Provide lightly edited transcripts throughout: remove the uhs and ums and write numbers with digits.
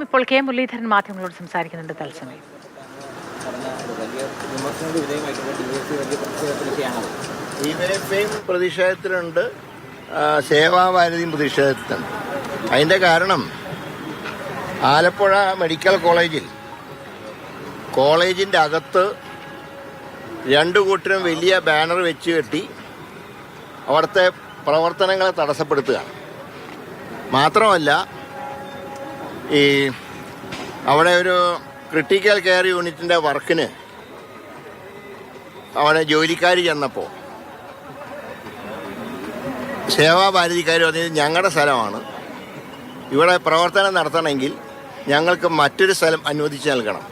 ഇപ്പോൾ കെ മുരളീധരൻ മാധ്യമങ്ങളോട് സംസാരിക്കുന്നുണ്ട് തത്സമയം. പ്രതിഷേധത്തിലുണ്ട്, സേവാഭാരതിയും പ്രതിഷേധത്തിലുണ്ട്. അതിൻ്റെ കാരണം ആലപ്പുഴ മെഡിക്കൽ കോളേജിൻ്റെ അകത്ത് രണ്ടു കൂട്ടരും വലിയ ബാനർ വെച്ച് കെട്ടി അവിടുത്തെ പ്രവർത്തനങ്ങളെ തടസ്സപ്പെടുത്തുകയാണ്. മാത്രമല്ല, ഈ അവിടെ ഒരു ക്രിട്ടിക്കൽ കെയർ യൂണിറ്റിൻ്റെ വർക്കിന് അവിടെ ജോലിക്കാർ ചെന്നപ്പോൾ സേവാഭാരതിക്കാർ പറഞ്ഞത് ഞങ്ങളുടെ സ്ഥലമാണ്, ഇവിടെ പ്രവർത്തനം നടത്തണമെങ്കിൽ ഞങ്ങൾക്ക് മറ്റൊരു സ്ഥലം അനുവദിച്ച് നൽകണം.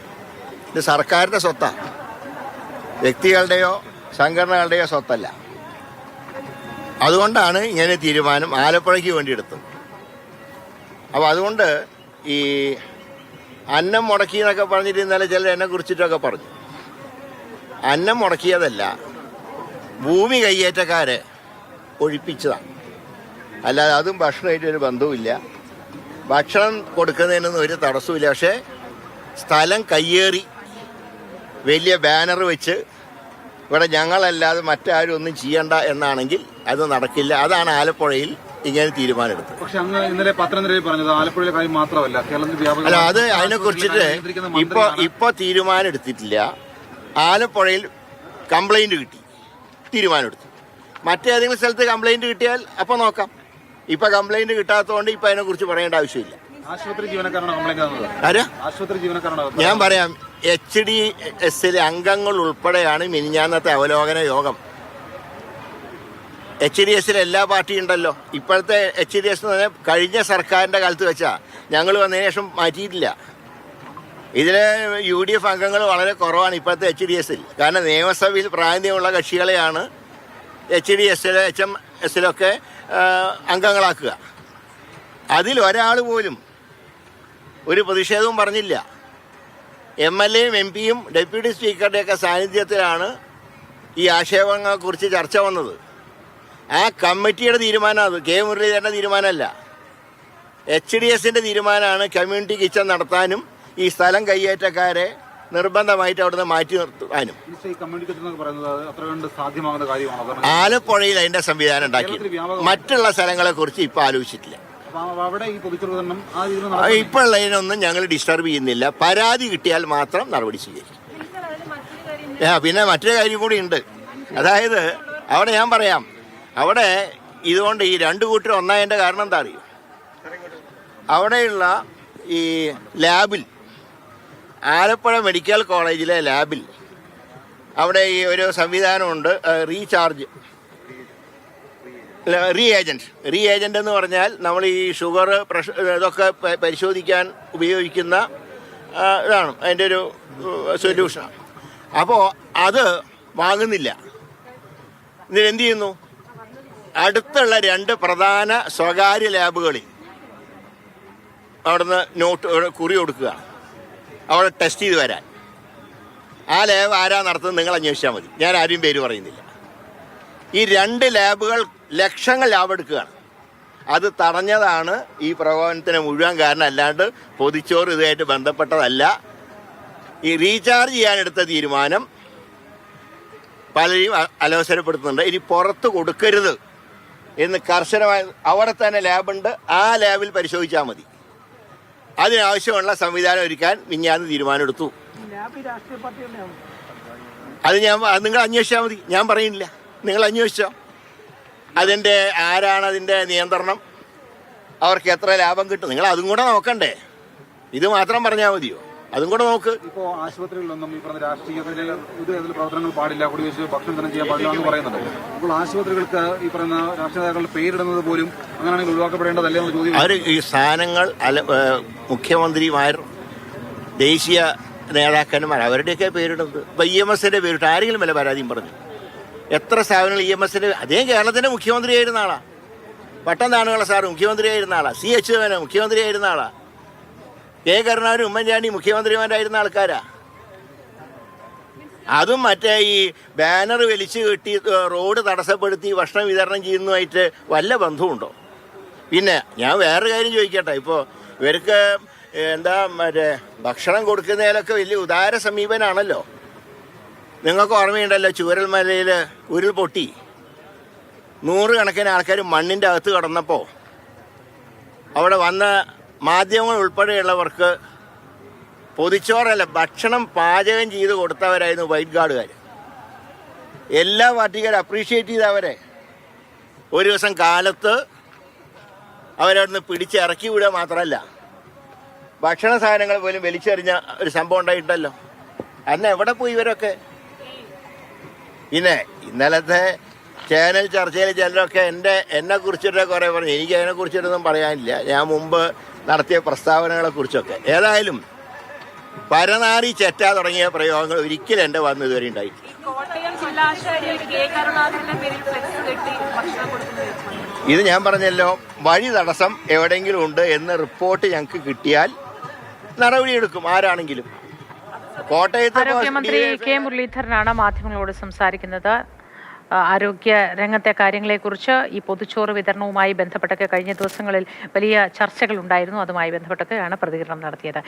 ഇത് സർക്കാരിൻ്റെ സ്വത്താണ്, വ്യക്തികളുടെയോ സംഘടനകളുടെയോ സ്വത്തല്ല. അതുകൊണ്ടാണ് ഇങ്ങനെ തീരുമാനം ആലപ്പുഴയ്ക്ക് വേണ്ടി എടുത്തത്. അപ്പോൾ അതുകൊണ്ട് ഈ അന്നം മുടക്കി എന്നൊക്കെ പറഞ്ഞിട്ട് ഇന്നലെ ചിലർ എന്നെ കുറിച്ചിട്ടൊക്കെ പറഞ്ഞു. അന്നം മുടക്കിയതല്ല, ഭൂമി കയ്യേറ്റക്കാരെ ഒഴിപ്പിച്ചതാണ്. അല്ലാതെ അതും ഭക്ഷണമായിട്ടൊരു ബന്ധവുമില്ല, ഭക്ഷണം കൊടുക്കുന്നതിനൊന്നും ഒരു തടസ്സമില്ല. പക്ഷേ സ്ഥലം കയ്യേറി വലിയ ബാനർ വെച്ച് ഇവിടെ ഞങ്ങളല്ലാതെ മറ്റാരും ഒന്നും ചെയ്യണ്ട എന്നാണെങ്കിൽ അത് നടക്കില്ല. അതാണ് ആലപ്പുഴയിൽ ഇങ്ങനെ തീരുമാനമെടുത്തത്. പക്ഷെ അങ്ങ് ഇന്നലെ പത്തനംതിട്ടയിൽ പറഞ്ഞത് ആലപ്പുഴയിലെ കാര്യം മാത്രമല്ല, കേരളത്തിൽ അല്ല, അത് അതിനെക്കുറിച്ചിട്ട് ഇപ്പൊ തീരുമാനം എടുത്തിട്ടില്ല. ആലപ്പുഴയിൽ കംപ്ലൈന്റ് കിട്ടി, തീരുമാനമെടുത്തു. മറ്റേതെങ്കിലും സ്ഥലത്ത് കംപ്ലൈന്റ് കിട്ടിയാൽ അപ്പോൾ നോക്കാം. ഇപ്പൊ കംപ്ലൈന്റ് കിട്ടാത്തതുകൊണ്ട് ഇപ്പൊ അതിനെക്കുറിച്ച് പറയേണ്ട ആവശ്യമില്ല. ആശുപത്രി ജീവനക്കാരാണോ കംപ്ലൈന്റ് തന്നത്? ആരാ? ആശുപത്രി ജീവനക്കാരാണോ? ഞാൻ പറയാം, HDSലെ അംഗങ്ങൾ ഉൾപ്പെടെയാണ് മിനിഞ്ഞാന്നത്തെ അവലോകന യോഗം. HDSലെ എല്ലാ പാർട്ടിയും ഉണ്ടല്ലോ. ഇപ്പോഴത്തെ HDS എന്ന് പറഞ്ഞാൽ കഴിഞ്ഞ സർക്കാരിൻ്റെ കാലത്ത് വെച്ചാൽ ഞങ്ങൾ വന്നതിന് ശേഷം മാറ്റിയിട്ടില്ല. ഇതിലെ UDF അംഗങ്ങൾ വളരെ കുറവാണ് ഇപ്പോഴത്തെ HDSൽ. കാരണം നിയമസഭയിൽ പ്രാതിനിധ്യമുള്ള കക്ഷികളെയാണ് HDSലെ HMSലൊക്കെ അംഗങ്ങളാക്കുക. അതിലൊരാൾ പോലും ഒരു പ്രതിഷേധവും പറഞ്ഞില്ല. MLAയും MP യും ഡെപ്യൂട്ടി സ്പീക്കറുടെയൊക്കെ സാന്നിധ്യത്തിലാണ് ഈ ആക്ഷേപങ്ങളെക്കുറിച്ച് ചർച്ച വന്നത്. ആ കമ്മിറ്റിയുടെ തീരുമാനം, അത് കെ മുരളീധരൻ്റെ തീരുമാനമല്ല, HDSന്റെ തീരുമാനമാണ് കമ്മ്യൂണിറ്റി കിച്ചൺ നടത്താനും ഈ സ്ഥലം കയ്യേറ്റക്കാരെ നിർബന്ധമായിട്ട് അവിടുന്ന് മാറ്റി നിർത്താനും. ആലപ്പുഴയിൽ അതിന്റെ സംവിധാനം ഉണ്ടാക്കി. മറ്റുള്ള സ്ഥലങ്ങളെക്കുറിച്ച് ഇപ്പോൾ ആലോചിച്ചിട്ടില്ല. ഇപ്പോൾ ഉള്ളതിനൊന്നും ഞങ്ങൾ ഡിസ്റ്റർബ് ചെയ്യുന്നില്ല. പരാതി കിട്ടിയാൽ മാത്രം നടപടി സ്വീകരിക്കും. പിന്നെ മറ്റൊരു കാര്യം കൂടി ഉണ്ട്. അതായത് അവിടെ ഞാൻ പറയാം, അവിടെ ഇതുകൊണ്ട് ഈ രണ്ടു കൂട്ടർ ഒന്നായതിൻ്റെ കാരണം എന്താ അറിയും? അവിടെയുള്ള ഈ ലാബിൽ, ആലപ്പുഴ മെഡിക്കൽ കോളേജിലെ ലാബിൽ അവിടെ ഈ ഒരു സംവിധാനമുണ്ട്, റീഏജന്റ് എന്ന് പറഞ്ഞാൽ നമ്മൾ ഈ ഷുഗർ, പ്രഷർ ഇതൊക്കെ പരിശോധിക്കാൻ ഉപയോഗിക്കുന്ന ഇതാണ് അതിൻ്റെ ഒരു സൊല്യൂഷനാണ്. അപ്പോൾ അത് വാങ്ങുന്നില്ല. ഇതിനെന്ത് ചെയ്യുന്നു? അടുത്തുള്ള 2 പ്രധാന സ്വകാര്യ ലാബുകളിൽ അവിടുന്ന് കുറി കൊടുക്കുക, അവിടെ ടെസ്റ്റ് ചെയ്ത് വരാൻ. ആ ലാബ് ആരാ നടത്തുന്നത് നിങ്ങൾ അന്വേഷിച്ചാൽ മതി, ഞാൻ ആരും പേര് പറയുന്നില്ല. ഈ 2 ലാബുകൾ ലക്ഷങ്ങൾ ലാഭം എടുക്കുകയാണ്. അത് തടഞ്ഞതാണ് ഈ പ്രകോപനത്തിന് മുഴുവൻ കാരണം, അല്ലാണ്ട് പൊതിച്ചോറ് ഇതുമായിട്ട് ബന്ധപ്പെട്ടതല്ല. ഈ റീചാർജ് ചെയ്യാനെടുത്ത തീരുമാനം പലരെയും അലോസരപ്പെടുത്തുന്നുണ്ട്. ഇനി പുറത്ത് കൊടുക്കരുത് എന്ന് കർശനമായി, അവിടെ തന്നെ ലാബുണ്ട്, ആ ലാബിൽ പരിശോധിച്ചാൽ മതി. അതിനാവശ്യമുള്ള സംവിധാനം ഒരുക്കാൻ മിഞ്ഞാന്ന് തീരുമാനമെടുത്തു. അത് നിങ്ങൾ അന്വേഷിച്ചാൽ മതി, ഞാൻ പറയുന്നില്ല, നിങ്ങൾ അന്വേഷിച്ചോ. അതിൻ്റെ ആരാണ് അതിൻ്റെ നിയന്ത്രണം, അവർക്ക് എത്ര ലാഭം കിട്ടും, നിങ്ങൾ അതും കൂടെ നോക്കണ്ടേ. ഇത് മാത്രം പറഞ്ഞാൽ മതിയോ? അതും കൂടെ നോക്ക്. ഇപ്പോൾ ആശുപത്രികളിലൊന്നും ഈ പറഞ്ഞ രാഷ്ട്രീയത്തിൽ പ്രവർത്തനങ്ങൾ പാടില്ല, കുടിവെച്ച് ഭക്ഷണം തന്നെ ചെയ്യാൻ പാടില്ല എന്ന് പറയുന്നുണ്ട്. അപ്പോൾ ആശുപത്രികൾക്ക് ഈ പറയുന്ന രാഷ്ട്രീയ നേതാക്കളുടെ പേരിടുന്നത് പോലും അങ്ങനെയാണെങ്കിൽ ഒഴിവാക്കപ്പെടേണ്ടതല്ലേ എന്ന് ചോദിക്കും. അവർ ഈ സ്ഥാനങ്ങൾ മുഖ്യമന്ത്രിമാർ, ദേശീയ നേതാക്കന്മാർ അവരുടെയൊക്കെ പേരിടുന്നത്. ഇപ്പോൾ EMSന്റെ പേരിട്ട് ആരെങ്കിലും വല്ല പരാതിയും പറഞ്ഞു? എത്ര സ്ഥാപനങ്ങൾ EMSന്റെ, അദ്ദേഹം കേരളത്തിൻ്റെ മുഖ്യമന്ത്രിയായിരുന്ന ആളാണ്. പട്ടംതാണുള്ള സാറ് മുഖ്യമന്ത്രിയായിരുന്ന ആളാണ്. CH വേന മുഖ്യമന്ത്രിയായിരുന്ന ആളാണ്. കെ കരുണാകരൻ, ഉമ്മൻചാണ്ടി മുഖ്യമന്ത്രിമാരായിരുന്ന ആൾക്കാരാ. അതും മറ്റേ ഈ ബാനർ വലിച്ചു കെട്ടി റോഡ് തടസ്സപ്പെടുത്തി ഭക്ഷണം വിതരണം ചെയ്യുന്നതുമായിട്ട് വല്ല ബന്ധവുമുണ്ടോ? പിന്നെ ഞാൻ വേറൊരു കാര്യം ചോദിക്കട്ടെ. ഇപ്പോൾ ഇവർക്ക് എന്താ മറ്റേ ഭക്ഷണം കൊടുക്കുന്നതിലൊക്കെ വലിയ ഉദാര സമീപനാണല്ലോ. നിങ്ങൾക്ക് ഓർമ്മയുണ്ടല്ലോ, ചൂരൽമലയിൽ ഉരുൾപൊട്ടി 100 കണക്കിന് ആൾക്കാർ മണ്ണിൻ്റെ അകത്ത് കിടന്നപ്പോൾ അവിടെ വന്ന മാധ്യമങ്ങൾ ഉൾപ്പെടെയുള്ളവർക്ക് പൊതിച്ചോറല്ല, ഭക്ഷണം പാചകം ചെയ്ത് കൊടുത്തവരായിരുന്നു വൈറ്റ് ഗാർഡുകാർ. എല്ലാ പാർട്ടിക്കാരും അപ്രീഷിയേറ്റ് ചെയ്തവരെ. ഒരു ദിവസം കാലത്ത് അവരവിടുന്ന് പിടിച്ചിറക്കി വിടുക മാത്രമല്ല, ഭക്ഷണ സാധനങ്ങൾ പോലും വലിച്ചെറിഞ്ഞ ഒരു സംഭവം ഉണ്ടായിട്ടല്ലോ. അന്ന് എവിടെ പോയി ഇവരൊക്കെ? പിന്നെ ഇന്നലത്തെ ചാനൽ ചർച്ചയിൽ ചിലരൊക്കെ എന്നെ കുറിച്ചിട്ട് കുറേ പറഞ്ഞു. എനിക്ക് അതിനെക്കുറിച്ചിട്ടൊന്നും പറയാനില്ല, ഞാൻ മുമ്പ് നടത്തിയ പ്രസ്താവനകളെ കുറിച്ചൊക്കെ. ഏതായാലും പരനാറി ചെറ്റ തുടങ്ങിയ പ്രയോഗങ്ങൾ ഒരിക്കലും എൻ്റെ വന്ന് ഇതുവരെ ഉണ്ടായിട്ടില്ല. ഇത് ഞാൻ പറഞ്ഞല്ലോ, വഴി തടസ്സം എവിടെയെങ്കിലും ഉണ്ട് എന്ന് റിപ്പോർട്ട് ഞങ്ങൾക്ക് കിട്ടിയാൽ നടപടിയെടുക്കും, ആരാണെങ്കിലും. കോട്ടയത്ത് ആരോഗ്യമന്ത്രി കെ മുരളീധരനാണ് മാധ്യമങ്ങളോട് സംസാരിക്കുന്നത്. ആരോഗ്യ രംഗത്തെ കാര്യങ്ങളെക്കുറിച്ച്, ഈ പൊതുച്ചോറ് വിതരണവുമായി ബന്ധപ്പെട്ടൊക്കെ കഴിഞ്ഞ ദിവസങ്ങളിൽ വലിയ ചർച്ചകൾ ഉണ്ടായിരുന്നു. അതുമായി ബന്ധപ്പെട്ടൊക്കെയാണ് പ്രതികരണം നടത്തിയത്.